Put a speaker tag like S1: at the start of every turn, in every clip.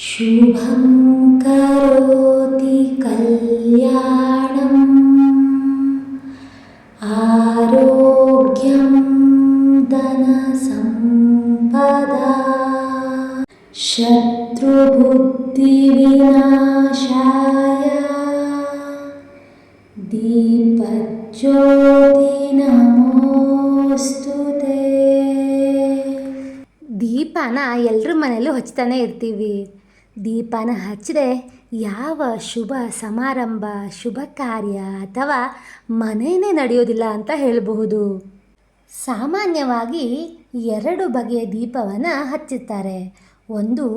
S1: शुभं करोति कल्याणम् आरोग्यं धनसम्पदा शत्रुबुद्धिविनाशाय दीपज्योति नमोस्तुते। ದೀಪನ ಎಲ್ಲರ ಮನೆಯಲ್ಲೂ ಹಚ್ತಾನೆ ಇರ್ತೀವಿ. ದೀಪನ ಹಚ್ಚದೆ ಯಾವ ಶುಭ ಸಮಾರಂಭ, ಶುಭ ಕಾರ್ಯ ಅಥವಾ ಮನೆಯೇ ನಡೆಯೋದಿಲ್ಲ ಅಂತ ಹೇಳಬಹುದು. ಸಾಮಾನ್ಯವಾಗಿ 2 ಬಗೆಯ ದೀಪವನ್ನು ಹಚ್ಚುತ್ತಾರೆ. ಒಂದು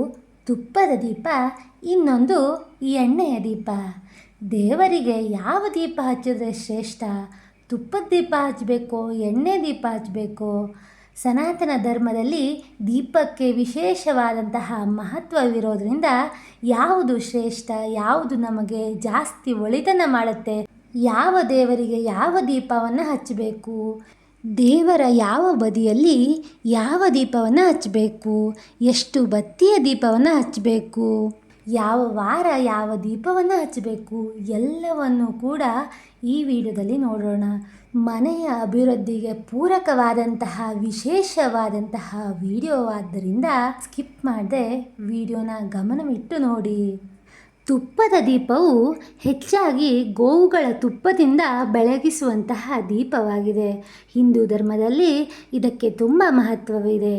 S1: ತುಪ್ಪದ ದೀಪ, ಇನ್ನೊಂದು ಎಣ್ಣೆಯ ದೀಪ. ದೇವರಿಗೆ ಯಾವ ದೀಪ ಹಚ್ಚಿದ್ರೆ ಶ್ರೇಷ್ಠ? ತುಪ್ಪದ ದೀಪ ಹಚ್ಚಬೇಕೋ, ಎಣ್ಣೆ ದೀಪ ಹಚ್ಚಬೇಕೋ? ಸನಾತನ ಧರ್ಮದಲ್ಲಿ ದೀಪಕ್ಕೆ ವಿಶೇಷವಾದಂತಹ ಮಹತ್ವವಿರೋದರಿಂದ ಯಾವುದು ಶ್ರೇಷ್ಠ, ಯಾವುದು ನಮಗೆ ಜಾಸ್ತಿ ಒಳಿತನ ಮಾಡುತ್ತೆ, ಯಾವ ದೇವರಿಗೆ ಯಾವ ದೀಪವನ್ನು ಹಚ್ಚಬೇಕು, ದೇವರ ಯಾವ ಬದಿಯಲ್ಲಿ ಯಾವ ದೀಪವನ್ನು ಹಚ್ಚಬೇಕು, ಎಷ್ಟು ಬತ್ತಿಯ ದೀಪವನ್ನು ಹಚ್ಚಬೇಕು, ಯಾವ ವಾರ ಯಾವ ದೀಪವನ್ನು ಹಚ್ಚಬೇಕು, ಎಲ್ಲವನ್ನು ಕೂಡ ಈ ವಿಡಿಯೋದಲ್ಲಿ ನೋಡೋಣ. ಮನೆಯ ಅಭಿವೃದ್ಧಿಗೆ ಪೂರಕವಾದಂತಹ ವಿಶೇಷವಾದಂತಹ ವಿಡಿಯೋವಾದ್ದರಿಂದ ಸ್ಕಿಪ್ ಮಾಡದೆ ವಿಡಿಯೋನ ಗಮನವಿಟ್ಟು ನೋಡಿ. ತುಪ್ಪದ ದೀಪವು ಹೆಚ್ಚಾಗಿ ಗೋವುಗಳ ತುಪ್ಪದಿಂದ ಬೆಳಗಿಸುವಂತಹ ದೀಪವಾಗಿದೆ. ಹಿಂದೂ ಧರ್ಮದಲ್ಲಿ ಇದಕ್ಕೆ ತುಂಬ ಮಹತ್ವವಿದೆ.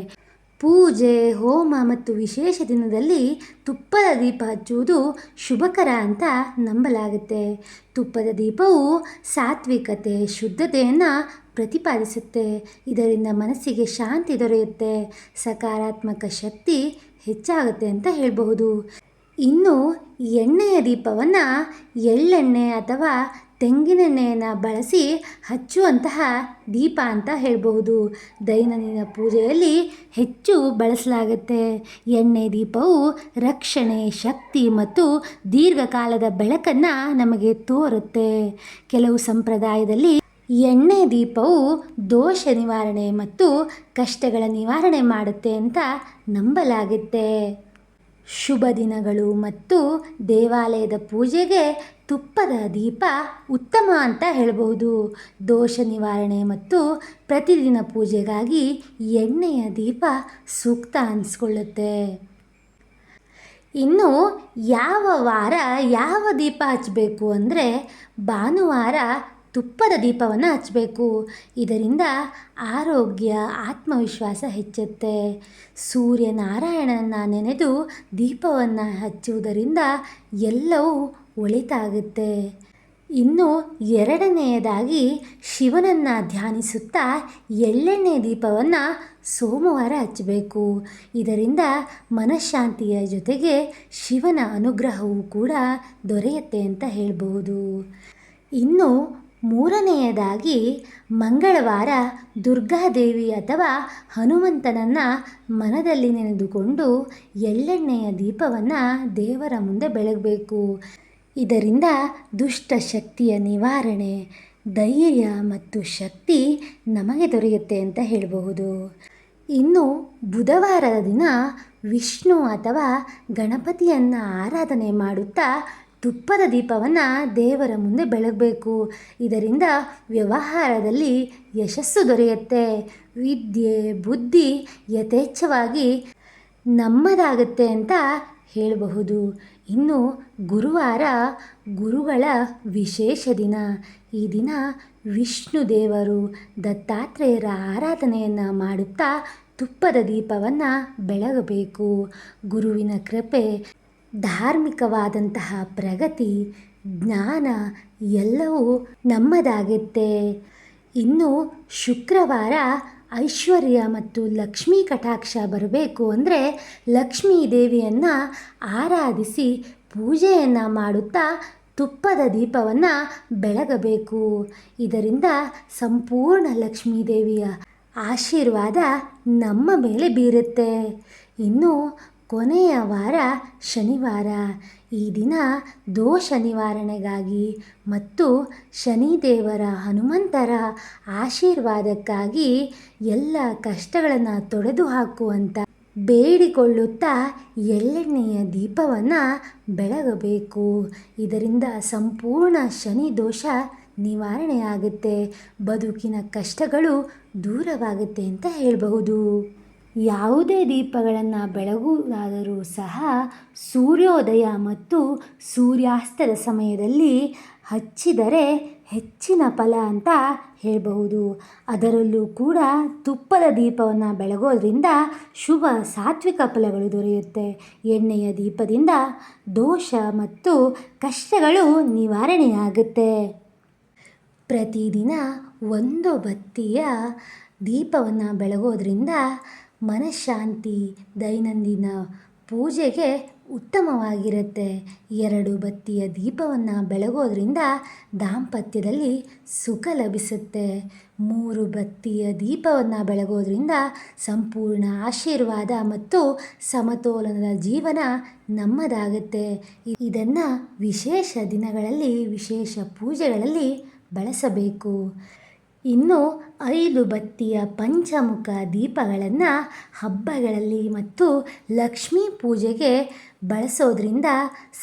S1: ಪೂಜೆ, ಹೋಮ ಮತ್ತು ವಿಶೇಷ ದಿನದಲ್ಲಿ ತುಪ್ಪದ ದೀಪ ಹಚ್ಚುವುದು ಶುಭಕರ ಅಂತ ನಂಬಲಾಗುತ್ತೆ. ತುಪ್ಪದ ದೀಪವು ಸಾತ್ವಿಕತೆ, ಶುದ್ಧತೆಯನ್ನು ಪ್ರತಿಪಾದಿಸುತ್ತೆ. ಇದರಿಂದ ಮನಸ್ಸಿಗೆ ಶಾಂತಿ ದೊರೆಯುತ್ತೆ, ಸಕಾರಾತ್ಮಕ ಶಕ್ತಿ ಹೆಚ್ಚಾಗುತ್ತೆ ಅಂತ ಹೇಳಬಹುದು. ಇನ್ನು ಎಣ್ಣೆಯ ದೀಪವನ್ನು ಎಳ್ಳೆಣ್ಣೆ ಅಥವಾ ತೆಂಗಿನೆಣ್ಣೆಯನ್ನು ಬಳಸಿ ಹಚ್ಚುವಂತಹ ದೀಪ ಅಂತ ಹೇಳಬಹುದು. ದೈನಂದಿನ ಪೂಜೆಯಲ್ಲಿ ಹೆಚ್ಚು ಬಳಸಲಾಗುತ್ತೆ. ಎಣ್ಣೆ ದೀಪವು ರಕ್ಷಣೆ, ಶಕ್ತಿ ಮತ್ತು ದೀರ್ಘಕಾಲದ ಬೆಳಕನ್ನು ನಮಗೆ ತೋರುತ್ತೆ. ಕೆಲವು ಸಂಪ್ರದಾಯದಲ್ಲಿ ಎಣ್ಣೆ ದೀಪವು ದೋಷ ನಿವಾರಣೆ ಮತ್ತು ಕಷ್ಟಗಳ ನಿವಾರಣೆ ಮಾಡುತ್ತೆ ಅಂತ ನಂಬಲಾಗುತ್ತೆ. ಶುಭ ದಿನಗಳು ಮತ್ತು ದೇವಾಲಯದ ಪೂಜೆಗೆ ತುಪ್ಪದ ದೀಪ ಉತ್ತಮ ಅಂತ ಹೇಳಬಹುದು. ದೋಷ ನಿವಾರಣೆ ಮತ್ತು ಪ್ರತಿದಿನ ಪೂಜೆಗಾಗಿ ಎಣ್ಣೆಯ ದೀಪ ಸೂಕ್ತ ಅನಿಸ್ಕೊಳ್ಳುತ್ತೆ. ಇನ್ನು ಯಾವ ವಾರ ಯಾವ ದೀಪ ಹಚ್ಚಬೇಕು ಅಂದರೆ, ಭಾನುವಾರ ತುಪ್ಪದ ದೀಪವನ್ನು ಹಚ್ಚಬೇಕು. ಇದರಿಂದ ಆರೋಗ್ಯ, ಆತ್ಮವಿಶ್ವಾಸ ಹೆಚ್ಚುತ್ತೆ. ಸೂರ್ಯನಾರಾಯಣನ ನೆನೆದು ದೀಪವನ್ನು ಹಚ್ಚುವುದರಿಂದ ಎಲ್ಲವೂ ಒಳಿತಾಗುತ್ತೆ. ಇನ್ನು 2ನೇದಾಗಿ ಶಿವನನ್ನು ಧ್ಯಾನಿಸುತ್ತಾ ಎಳ್ಳೆಣ್ಣೆ ದೀಪವನ್ನು ಸೋಮವಾರ ಹಚ್ಚಬೇಕು. ಇದರಿಂದ ಮನಃಶಾಂತಿಯ ಜೊತೆಗೆ ಶಿವನ ಅನುಗ್ರಹವೂ ಕೂಡ ದೊರೆಯುತ್ತೆ ಅಂತ ಹೇಳಬಹುದು. ಇನ್ನು 3ನೇದಾಗಿ ಮಂಗಳವಾರ ದುರ್ಗಾದೇವಿ ಅಥವಾ ಹನುಮಂತನನ್ನು ಮನದಲ್ಲಿ ನೆನೆದುಕೊಂಡು ಎಳ್ಳೆಣ್ಣೆಯ ದೀಪವನ್ನು ದೇವರ ಮುಂದೆ ಬೆಳಗಬೇಕು. ಇದರಿಂದ ದುಷ್ಟ ಶಕ್ತಿಯ ನಿವಾರಣೆ, ಧೈರ್ಯ ಮತ್ತು ಶಕ್ತಿ ನಮಗೆ ದೊರೆಯುತ್ತೆ ಅಂತ ಹೇಳಬಹುದು. ಇನ್ನು ಬುಧವಾರದ ದಿನ ವಿಷ್ಣು ಅಥವಾ ಗಣಪತಿಯನ್ನು ಆರಾಧನೆ ಮಾಡುತ್ತಾ ತುಪ್ಪದ ದೀಪವನ್ನು ದೇವರ ಮುಂದೆ ಬೆಳಗಬೇಕು. ಇದರಿಂದ ವ್ಯವಹಾರದಲ್ಲಿ ಯಶಸ್ಸು ದೊರೆಯುತ್ತೆ. ವಿದ್ಯೆ, ಬುದ್ಧಿ ಯಥೇಚ್ಛವಾಗಿ ನಮ್ಮದಾಗುತ್ತೆ ಅಂತ ಹೇಳಬಹುದು. ಇನ್ನು ಗುರುವಾರ ಗುರುಗಳ ವಿಶೇಷ ದಿನ. ಈ ದಿನ ವಿಷ್ಣು ದೇವರು, ದತ್ತಾತ್ರೇಯರ ಆರಾಧನೆಯನ್ನು ಮಾಡುತ್ತಾ ತುಪ್ಪದ ದೀಪವನ್ನು ಬೆಳಗಬೇಕು. ಗುರುವಿನ ಕೃಪೆ, ಧಾರ್ಮಿಕವಾದಂತಹ ಪ್ರಗತಿ, ಜ್ಞಾನ ಎಲ್ಲವೂ ನಮ್ಮದಾಗುತ್ತೆ. ಇನ್ನು ಶುಕ್ರವಾರ ಐಶ್ವರ್ಯ ಮತ್ತು ಲಕ್ಷ್ಮೀ ಕಟಾಕ್ಷ ಬರಬೇಕು ಅಂದರೆ ಲಕ್ಷ್ಮೀ ದೇವಿಯನ್ನು ಆರಾಧಿಸಿ ಪೂಜೆಯನ್ನು ಮಾಡುತ್ತಾ ತುಪ್ಪದ ದೀಪವನ್ನು ಬೆಳಗಬೇಕು. ಇದರಿಂದ ಸಂಪೂರ್ಣ ಲಕ್ಷ್ಮೀ ದೇವಿಯ ಆಶೀರ್ವಾದ ನಮ್ಮ ಮೇಲೆ ಬೀರುತ್ತೆ. ಇನ್ನು ಕೊನೆಯ ವಾರ ಶನಿವಾರ. ಈ ದಿನ ದೋಷ ನಿವಾರಣೆಗಾಗಿ ಮತ್ತು ಶನಿದೇವರ ಹನುಮಂತರ ಆಶೀರ್ವಾದಕ್ಕಾಗಿ ಎಲ್ಲ ಕಷ್ಟಗಳನ್ನು ತೊಡೆದು ಹಾಕುವಂಥ ಬೇಡಿಕೊಳ್ಳುತ್ತಾ ಎಳ್ಳೆಣ್ಣೆಯ ದೀಪವನ್ನು ಬೆಳಗಬೇಕು. ಇದರಿಂದ ಸಂಪೂರ್ಣ ಶನಿ ದೋಷ ನಿವಾರಣೆಯಾಗುತ್ತೆ, ಬದುಕಿನ ಕಷ್ಟಗಳು ದೂರವಾಗುತ್ತೆ ಅಂತ ಹೇಳಬಹುದು. ಯಾವುದೇ ದೀಪಗಳನ್ನು ಬೆಳಗುವುದಾದರೂ ಸಹ ಸೂರ್ಯೋದಯ ಮತ್ತು ಸೂರ್ಯಾಸ್ತದ ಸಮಯದಲ್ಲಿ ಹಚ್ಚಿದರೆ ಹೆಚ್ಚಿನ ಫಲ ಅಂತ ಹೇಳಬಹುದು. ಅದರಲ್ಲೂ ಕೂಡ ತುಪ್ಪದ ದೀಪವನ್ನು ಬೆಳಗೋದ್ರಿಂದ ಶುಭ ಸಾತ್ವಿಕ ಫಲಗಳು ದೊರೆಯುತ್ತೆ. ಎಣ್ಣೆಯ ದೀಪದಿಂದ ದೋಷ ಮತ್ತು ಕಷ್ಟಗಳು ನಿವಾರಣೆಯಾಗುತ್ತೆ. ಪ್ರತಿದಿನ ಒಂದು ಬತ್ತಿಯ ದೀಪವನ್ನು ಬೆಳಗೋದ್ರಿಂದ ಮನಃಶಾಂತಿ, ದೈನಂದಿನ ಪೂಜೆಗೆ ಉತ್ತಮವಾಗಿರುತ್ತೆ. 2 ಬತ್ತಿಯ ದೀಪವನ್ನು ಬೆಳಗೋದ್ರಿಂದ ದಾಂಪತ್ಯದಲ್ಲಿ ಸುಖ ಲಭಿಸುತ್ತೆ. 3 ಬತ್ತಿಯ ದೀಪವನ್ನು ಬೆಳಗೋದ್ರಿಂದ ಸಂಪೂರ್ಣ ಆಶೀರ್ವಾದ ಮತ್ತು ಸಮತೋಲನದ ಜೀವನ ನಮ್ಮದಾಗುತ್ತೆ. ಇದನ್ನು ವಿಶೇಷ ದಿನಗಳಲ್ಲಿ, ವಿಶೇಷ ಪೂಜೆಗಳಲ್ಲಿ ಬಳಸಬೇಕು. ಇನ್ನು 5 ಬತ್ತಿಯ ಪಂಚಮುಖ ದೀಪಗಳನ್ನು ಹಬ್ಬಗಳಲ್ಲಿ ಮತ್ತು ಲಕ್ಷ್ಮೀ ಪೂಜೆಗೆ ಬಳಸೋದ್ರಿಂದ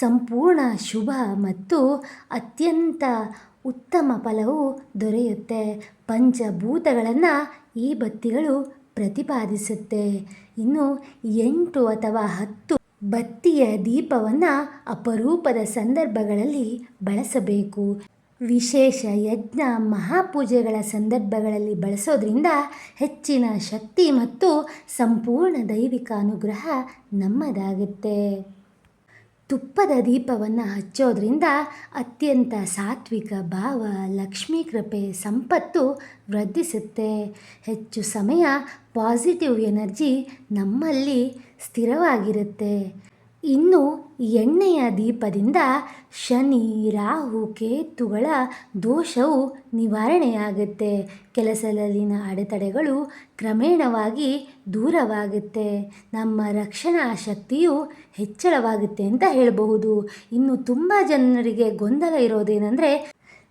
S1: ಸಂಪೂರ್ಣ ಶುಭ ಮತ್ತು ಅತ್ಯಂತ ಉತ್ತಮ ಫಲವು ದೊರೆಯುತ್ತೆ. ಪಂಚಭೂತಗಳನ್ನು ಈ ಬತ್ತಿಗಳು ಪ್ರತಿಪಾದಿಸುತ್ತೆ. ಇನ್ನು 8 ಅಥವಾ 10 ಬತ್ತಿಯ ದೀಪವನ್ನು ಅಪರೂಪದ ಸಂದರ್ಭಗಳಲ್ಲಿ ಬಳಸಬೇಕು. ವಿಶೇಷ ಯಜ್ಞ ಮಹಾಪೂಜೆಗಳ ಸಂದರ್ಭಗಳಲ್ಲಿ ಬಳಸೋದ್ರಿಂದ ಹೆಚ್ಚಿನ ಶಕ್ತಿ ಮತ್ತು ಸಂಪೂರ್ಣ ದೈವಿಕ ಅನುಗ್ರಹ ನಮ್ಮದಾಗುತ್ತೆ. ತುಪ್ಪದ ದೀಪವನ್ನು ಹಚ್ಚೋದ್ರಿಂದ ಅತ್ಯಂತ ಸಾತ್ವಿಕ ಭಾವ, ಲಕ್ಷ್ಮೀ ಕೃಪೆ, ಸಂಪತ್ತು ವೃದ್ಧಿಸುತ್ತೆ. ಹೆಚ್ಚು ಸಮಯ ಪಾಸಿಟಿವ್ ಎನರ್ಜಿ ನಮ್ಮಲ್ಲಿ ಸ್ಥಿರವಾಗಿರುತ್ತೆ. ಇನ್ನು ಎಣ್ಣೆಯ ದೀಪದಿಂದ ಶನಿ, ರಾಹು, ಕೇತುಗಳ ದೋಷವು ನಿವಾರಣೆಯಾಗುತ್ತೆ. ಕೆಲಸದಲ್ಲಿನ ಅಡೆತಡೆಗಳು ಕ್ರಮೇಣವಾಗಿ ದೂರವಾಗುತ್ತೆ. ನಮ್ಮ ರಕ್ಷಣಾ ಶಕ್ತಿಯು ಹೆಚ್ಚಳವಾಗುತ್ತೆ ಅಂತ ಹೇಳಬಹುದು. ಇನ್ನು ತುಂಬ ಜನರಿಗೆ ಗೊಂದಲ ಇರೋದೇನೆಂದರೆ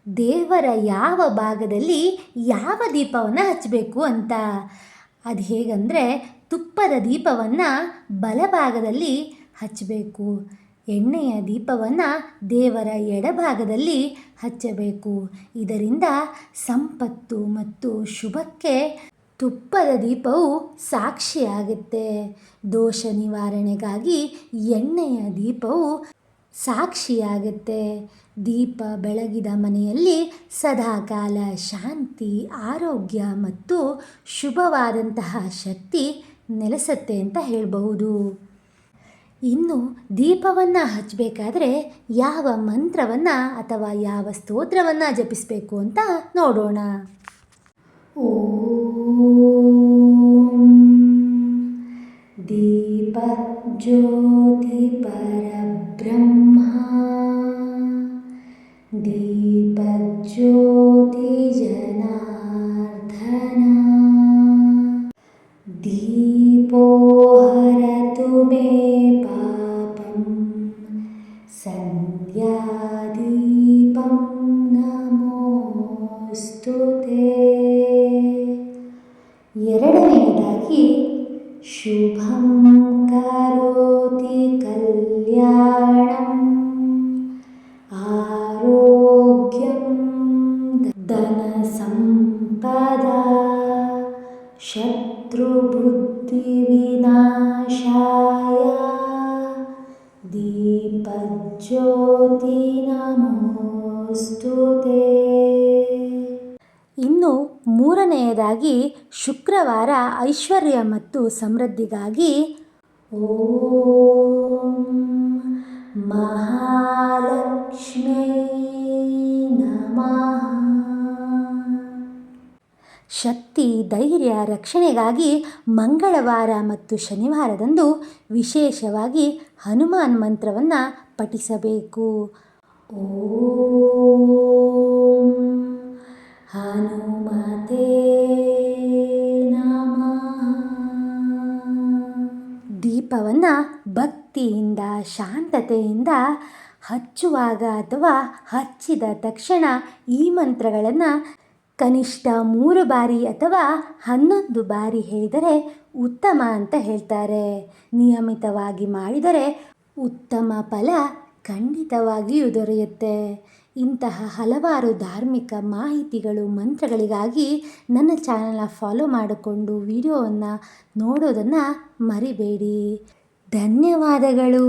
S1: ದೇವರ ಯಾವ ಭಾಗದಲ್ಲಿ ಯಾವ ದೀಪವನ್ನು ಹಚ್ಚಬೇಕು ಅಂತ. ಅದು ಹೇಗಂದರೆ ತುಪ್ಪದ ದೀಪವನ್ನು ಬಲಭಾಗದಲ್ಲಿ ಹಚ್ಚಬೇಕು, ಎಣ್ಣೆಯ ದೀಪವನ್ನು ದೇವರ ಎಡಭಾಗದಲ್ಲಿ ಹಚ್ಚಬೇಕು. ಇದರಿಂದ ಸಂಪತ್ತು ಮತ್ತು ಶುಭಕ್ಕೆ ತುಪ್ಪದ ದೀಪವು ಸಾಕ್ಷಿಯಾಗುತ್ತೆ. ದೋಷ ನಿವಾರಣೆಗಾಗಿ ಎಣ್ಣೆಯ ದೀಪವು ಸಾಕ್ಷಿಯಾಗುತ್ತೆ. ದೀಪ ಬೆಳಗಿದ ಮನೆಯಲ್ಲಿ ಸದಾಕಾಲ ಶಾಂತಿ, ಆರೋಗ್ಯ ಮತ್ತು ಶುಭವಾದಂತಹ ಶಕ್ತಿ ನೆಲೆಸುತ್ತೆ ಅಂತ ಹೇಳಬಹುದು. ಇನ್ನು ದೀಪವನ್ನು ಹಚ್ಚಬೇಕಾದ್ರೆ ಯಾವ ಮಂತ್ರವನ್ನು ಅಥವಾ ಯಾವ ಸ್ತೋತ್ರವನ್ನು ಜಪಿಸಬೇಕು ಅಂತ ನೋಡೋಣ. ಓಂ ದೀಪ ಜ್ಯೋತಿ ಪರಬ್ರಹ್ಮ ದೀಪ ಜ್ಯೋತಿ ಜನಾರ್ದನ ದೀಪೋ ಹರತು ಮೇ ಪಾಪಂ ಸಂಧ್ಯಾದೀಪಂ ನಮೋಸ್ತುತೇ. ಎರಡನೆಯದಾಗಿ ಶುಭಂ ಕರೋತಿ ಕಲ್ಯಾಣಂ ಆರೋಗ್ಯಂ ಧನ ಸಂಪದ ಶತ್ರುಬುದ್ಧಿ ವಿನಾಶಾಯ ದೀಪಜ್ಯೋತಿ ನಮೋಸ್ತುತೇ. ಇನ್ನು ಮೂರನೆಯದಾಗಿ ಶುಕ್ರವಾರ ಐಶ್ವರ್ಯ ಮತ್ತು ಸಮೃದ್ಧಿಗಾಗಿ ಓಂ ಮಹಾಲಕ್ಷ್ಮೀ ನಮಃ. ಶಕ್ತಿ, ಧೈರ್ಯ, ರಕ್ಷಣೆಗಾಗಿ ಮಂಗಳವಾರ ಮತ್ತು ಶನಿವಾರದಂದು ವಿಶೇಷವಾಗಿ ಹನುಮಾನ್ ಮಂತ್ರವನ್ನು ಪಠಿಸಬೇಕು. ಓಂ ಹನುಮತೇ ನಮಃ. ದೀಪವನ್ನು ಭಕ್ತಿಯಿಂದ ಶಾಂತತೆಯಿಂದ ಹಚ್ಚುವಾಗ ಅಥವಾ ಹಚ್ಚಿದ ತಕ್ಷಣ ಈ ಮಂತ್ರಗಳನ್ನು ಕನಿಷ್ಠ 3 ಬಾರಿ ಅಥವಾ 11 ಬಾರಿ ಹೇಳಿದರೆ ಉತ್ತಮ ಅಂತ ಹೇಳ್ತಾರೆ. ನಿಯಮಿತವಾಗಿ ಮಾಡಿದರೆ ಉತ್ತಮ ಫಲ ಖಂಡಿತವಾಗಿಯೂ ದೊರೆಯುತ್ತೆ. ಇಂತಹ ಹಲವಾರು ಧಾರ್ಮಿಕ ಮಾಹಿತಿಗಳು ಮಂತ್ರಗಳಿಗಾಗಿ ನನ್ನ ಚಾನಲ್ನ ಫಾಲೋ ಮಾಡಿಕೊಂಡು ವಿಡಿಯೋವನ್ನು ನೋಡೋದನ್ನು ಮರಿಬೇಡಿ. ಧನ್ಯವಾದಗಳು.